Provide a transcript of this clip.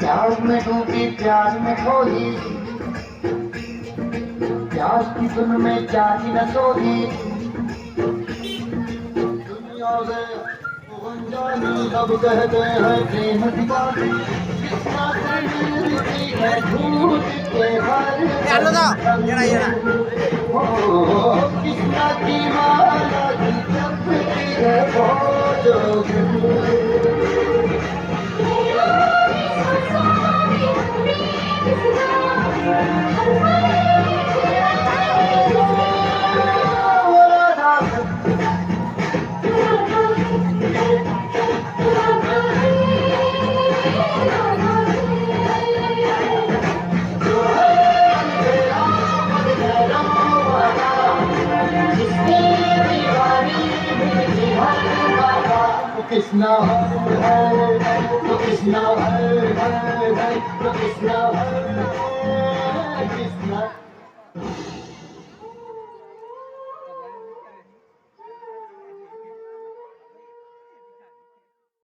प्यार में डूबी प्यार में खोई, प्यार की धुन में जागी न सोई। दुनिया में अनजानी सब कहते हैं प्रेम दीवानी, कितना तेरी है झूठ के भर कितना की माला की जपती है कृष्णा है, कृष्णा है, कृष्णा है।